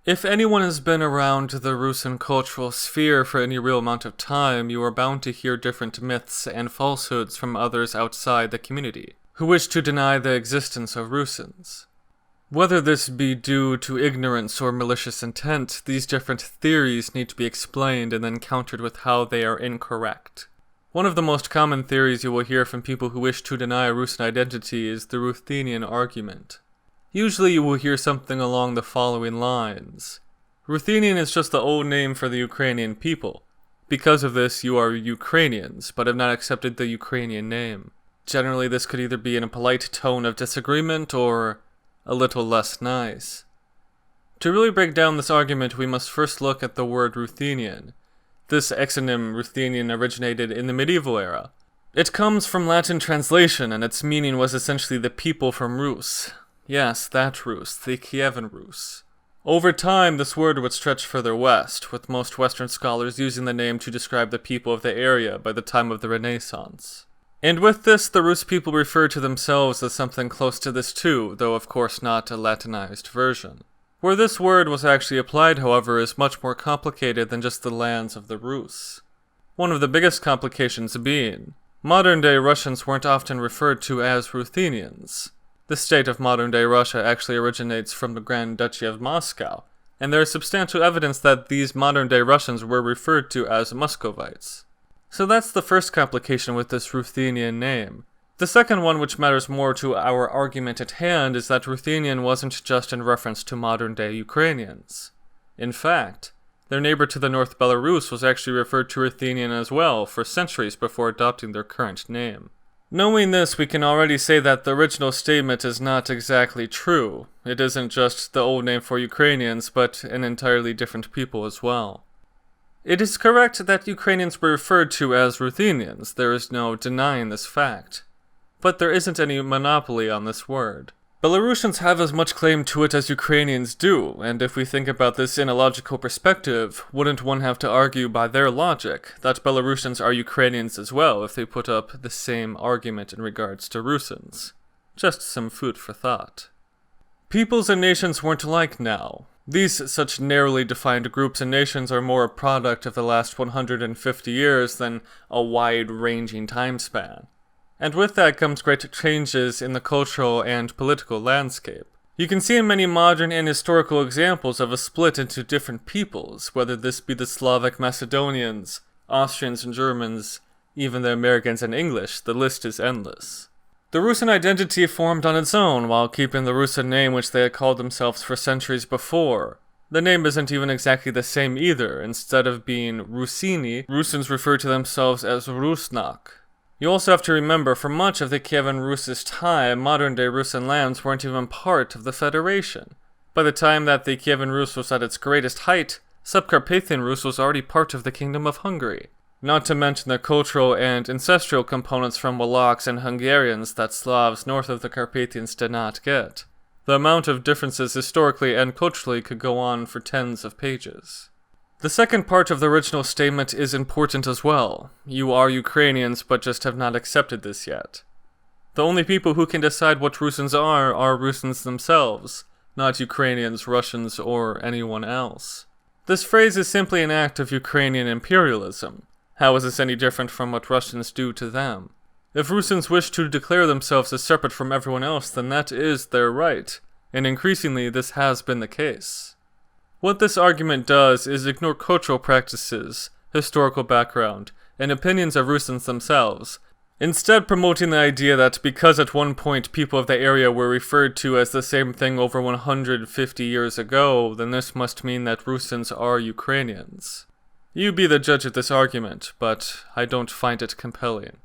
If anyone has been around the Rusin cultural sphere for any real amount of time, you are bound to hear different myths and falsehoods from others outside the community, who wish to deny the existence of Rusyns. Whether this be due to ignorance or malicious intent, these different theories need to be explained and then countered with how they are incorrect. One of the most common theories you will hear from people who wish to deny a Rusin identity is the Ruthenian argument. Usually you will hear something along the following lines. Ruthenian is just the old name for the Ukrainian people. Because of this, you are Ukrainians, but have not accepted the Ukrainian name. Generally, this could either be in a polite tone of disagreement or a little less nice. To really break down this argument, we must first look at the word Ruthenian. This exonym Ruthenian originated in the medieval era. It comes from Latin translation, and its meaning was essentially the people from Rus. Yes, that Rus, the Kievan Rus. Over time, this word would stretch further west, with most Western scholars using the name to describe the people of the area by the time of the Renaissance. And with this, the Rus people referred to themselves as something close to this too, though of course not a Latinized version. Where this word was actually applied, however, is much more complicated than just the lands of the Rus. One of the biggest complications being, modern-day Russians weren't often referred to as Ruthenians. The state of modern-day Russia actually originates from the Grand Duchy of Moscow, and there is substantial evidence that these modern-day Russians were referred to as Muscovites. So that's the first complication with this Ruthenian name. The second one, which matters more to our argument at hand, is that Ruthenian wasn't just in reference to modern-day Ukrainians. In fact, their neighbor to the north, Belarus, was actually referred to Ruthenian as well for centuries before adopting their current name. Knowing this, we can already say that the original statement is not exactly true. It isn't just the old name for Ukrainians, but an entirely different people as well. It is correct that Ukrainians were referred to as Ruthenians, there is no denying this fact. But there isn't any monopoly on this word. Belarusians have as much claim to it as Ukrainians do, and if we think about this in a logical perspective, wouldn't one have to argue by their logic that Belarusians are Ukrainians as well if they put up the same argument in regards to Rusyns? Just some food for thought. Peoples and nations weren't alike now. These such narrowly defined groups and nations are more a product of the last 150 years than a wide-ranging time span. And with that comes great changes in the cultural and political landscape. You can see in many modern and historical examples of a split into different peoples, whether this be the Slavic Macedonians, Austrians and Germans, even the Americans and English, the list is endless. The Rusin identity formed on its own while keeping the Rusin name which they had called themselves for centuries before. The name isn't even exactly the same either. Instead of being Rusyni, Rusyns refer to themselves as Rusnak. You also have to remember, for much of the Kievan Rus' time, modern-day Rusin lands weren't even part of the Federation. By the time that the Kievan Rus was at its greatest height, Subcarpathian Rus was already part of the Kingdom of Hungary. Not to mention the cultural and ancestral components from Wallachs and Hungarians that Slavs north of the Carpathians did not get. The amount of differences historically and culturally could go on for tens of pages. The second part of the original statement is important as well. You are Ukrainians, but just have not accepted this yet. The only people who can decide what Rusyns are Rusyns themselves, not Ukrainians, Russians, or anyone else. This phrase is simply an act of Ukrainian imperialism. How is this any different from what Russians do to them? If Rusyns wish to declare themselves as separate from everyone else, then that is their right, and increasingly this has been the case. What this argument does is ignore cultural practices, historical background, and opinions of Rusyns themselves, instead promoting the idea that because at one point people of the area were referred to as the same thing over 150 years ago, then this must mean that Rusyns are Ukrainians. You be the judge of this argument, but I don't find it compelling.